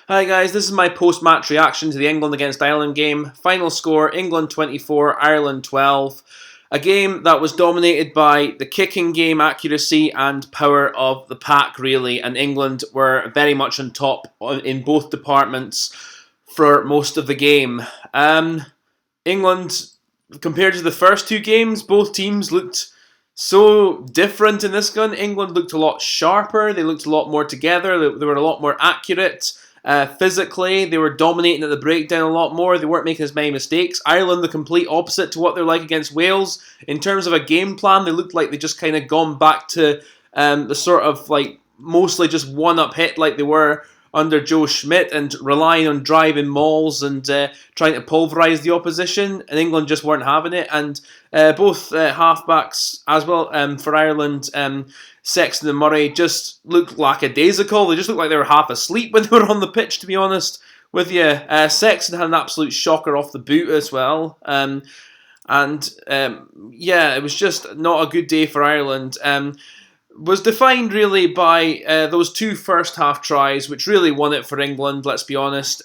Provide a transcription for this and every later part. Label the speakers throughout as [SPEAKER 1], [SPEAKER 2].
[SPEAKER 1] Hi guys, this is my post-match reaction to the England against Ireland game. Final score, England 24, Ireland 12. A game that was dominated by the kicking game accuracy and power of the pack, really, and England were very much on top in both departments for most of the game. England, compared to the first two games, both teams looked so different in this one. England looked a lot sharper, they looked a lot more together, they were a lot more accurate. Physically, they were dominating at the breakdown a lot more. They weren't making as many mistakes. Ireland, the complete opposite to what they're like against Wales. In terms of a game plan, they looked like they just kind of gone back to the sort of like mostly just one-up hit like they were under Joe Schmidt and relying on driving mauls and trying to pulverise the opposition. And England just weren't having it. And both halfbacks as well for Ireland, Sexton and Murray just looked lackadaisical. They just looked like they were half asleep when they were on the pitch, to be honest with you. Sexton had an absolute shocker off the boot as well. Yeah, it was just not a good day for Ireland. Was defined really by those two first half tries, which really won it for England, let's be honest.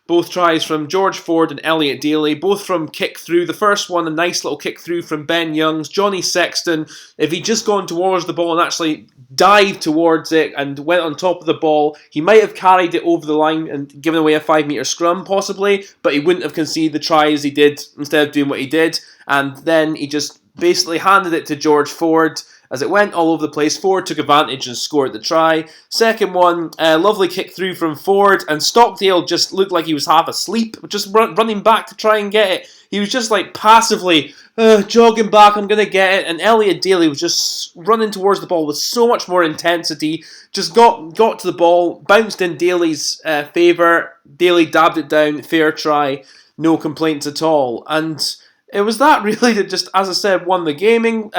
[SPEAKER 1] Both tries from George Ford and Elliot Daly, both from kick through. The first one, a nice little kick through from Ben Youngs. Johnny Sexton, if he'd just gone towards the ball and actually dived towards it and went on top of the ball, he might have carried it over the line and given away a 5-metre scrum, possibly, but he wouldn't have conceded the try as he did instead of doing what he did. And then he just basically handed it to George Ford. As it went all over the place, Ford took advantage and scored the try. Second one, lovely kick through from Ford, and Stockdale just looked like he was half asleep, just running back to try and get it. He was just like passively jogging back, I'm going to get it, and Elliot Daly was just running towards the ball with so much more intensity, just got to the ball, bounced in Daly's favour, Daly dabbed it down, fair try, no complaints at all. And it was that really that just, as I said, won the gaming.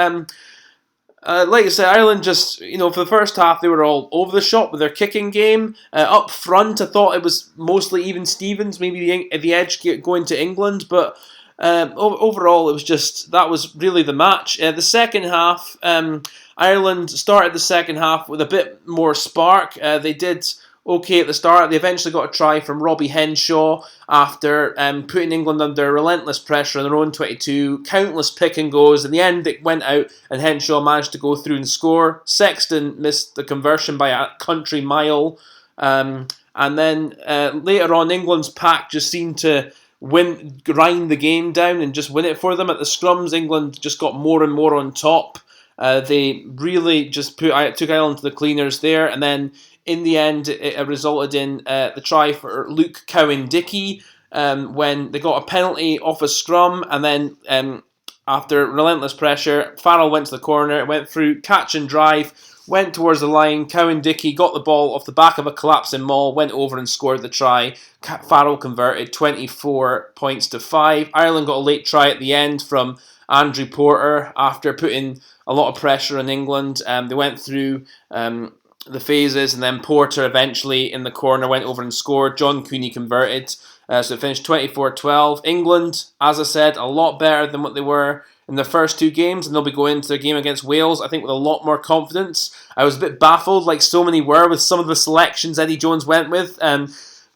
[SPEAKER 1] Like I said, Ireland just, for the first half, they were all over the shop with their kicking game. Up front, I thought it was mostly even Stevens, maybe the edge going to England, but overall, it was just, that was really the match. The second half, Ireland started the second half with a bit more spark. They did okay at the start. They eventually got a try from Robbie Henshaw after putting England under relentless pressure on their own 22, countless pick and goes. In the end, it went out and Henshaw managed to go through and score. Sexton missed the conversion by a country mile. And then later on, England's pack just seemed to grind the game down and just win it for them. At the scrums, England just got more and more on top. They really just took Ireland to the cleaners there, and then in the end, it resulted in the try for Luke Cowan-Dickie when they got a penalty off a scrum, and then after relentless pressure, Farrell went to the corner, went through, catch and drive, went towards the line. Cowan-Dickie got the ball off the back of a collapsing maul, went over and scored the try. Farrell converted 24 points to 5. Ireland got a late try at the end from Andrew Porter after putting a lot of pressure on England. They went through the phases, and then Porter eventually in the corner went over and scored. John Cooney converted, so it finished 24-12. England, as I said, a lot better than what they were in their first two games, and they'll be going into their game against Wales, I think, with a lot more confidence. I was a bit baffled, like so many were, with some of the selections Eddie Jones went with,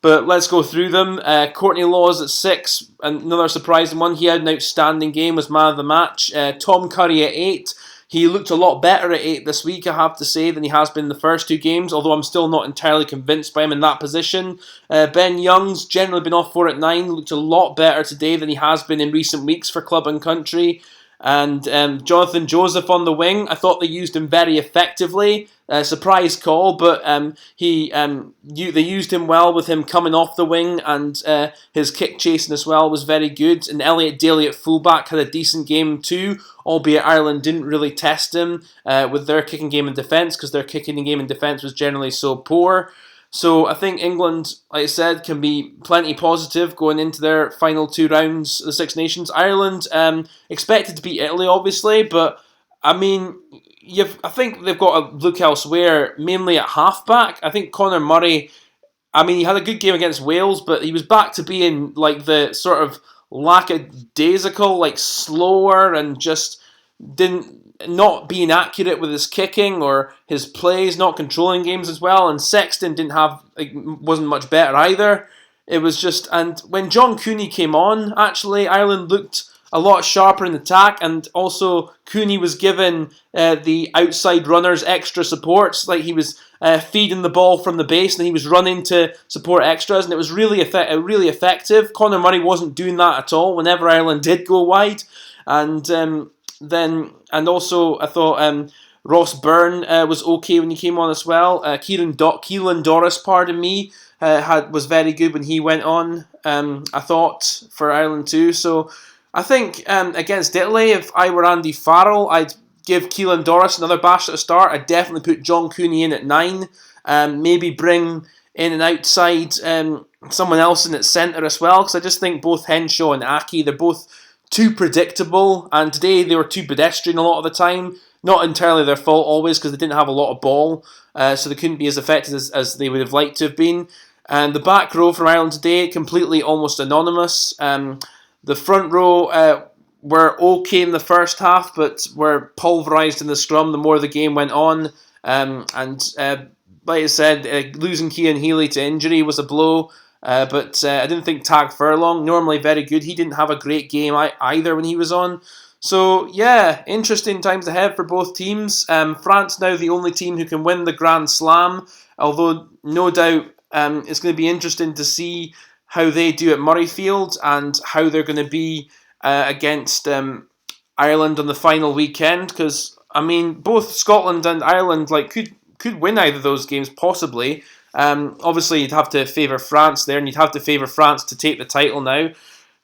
[SPEAKER 1] but let's go through them. Courtney Lawes at 6, another surprising one. He had an outstanding game, was man of the match. Tom Curry at 8. He looked a lot better at 8 this week, I have to say, than he has been in the first two games, although I'm still not entirely convinced by him in that position. Ben Youngs, generally been off 4 at 9, looked a lot better today than he has been in recent weeks for club and country. And Jonathan Joseph on the wing, I thought they used him very effectively. Surprise call, but they used him well with him coming off the wing, and his kick chasing as well was very good. And Elliot Daly at fullback had a decent game too, albeit Ireland didn't really test him with their kicking game and defence, because their kicking game and defence was generally so poor. So I think England, like I said, can be plenty positive going into their final two rounds of the Six Nations. Ireland expected to beat Italy, obviously, but I mean, I think they've got to look elsewhere, mainly at halfback. I think Conor Murray, I mean, he had a good game against Wales, but he was back to being like the sort of lackadaisical, like slower, and just didn't not being accurate with his kicking or his plays, not controlling games as well. And Sexton wasn't much better either. It was just, and when John Cooney came on, actually Ireland looked a lot sharper in attack, and also Cooney was given the outside runners extra supports, like he was feeding the ball from the base and he was running to support extras, and it was really effective. Conor Murray wasn't doing that at all whenever Ireland did go wide, and also I thought Ross Byrne was okay when he came on as well. Keelan Doris, pardon me, was very good when he went on. I thought for Ireland too. So I think against Italy, if I were Andy Farrell, I'd give Keelan Doris another bash at the start. I'd definitely put John Cooney in at 9. Maybe bring in an outside someone else in at centre as well, because I just think both Henshaw and Aki, they're both too predictable, and today they were too pedestrian a lot of the time. Not entirely their fault always, because they didn't have a lot of ball, so they couldn't be as effective as they would have liked to have been. And the back row from Ireland today, completely almost anonymous. The front row were okay in the first half, but were pulverised in the scrum the more the game went on. Like I said, losing Cian Healy to injury was a blow. But I didn't think Tag Furlong, normally very good, he didn't have a great game either when he was on. So yeah, interesting times ahead for both teams. France now the only team who can win the Grand Slam, although no doubt it's going to be interesting to see how they do at Murrayfield and how they're going to be against Ireland on the final weekend, because I mean both Scotland and Ireland could win either of those games possibly. Obviously, you'd have to favour France there, and you'd have to favour France to take the title now.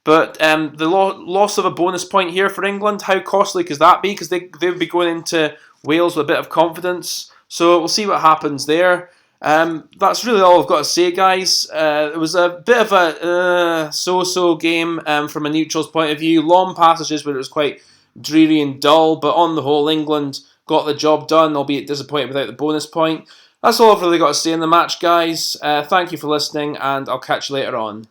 [SPEAKER 1] But the loss of a bonus point here for England, how costly could that be? Because they would be going into Wales with a bit of confidence. So we'll see what happens there. That's really all I've got to say, guys. It was a bit of a so-so game from a neutral's point of view. Long passages where it was quite dreary and dull, but on the whole, England got the job done, albeit disappointed without the bonus point. That's all I've really got to say in the match, guys. Thank you for listening, and I'll catch you later on.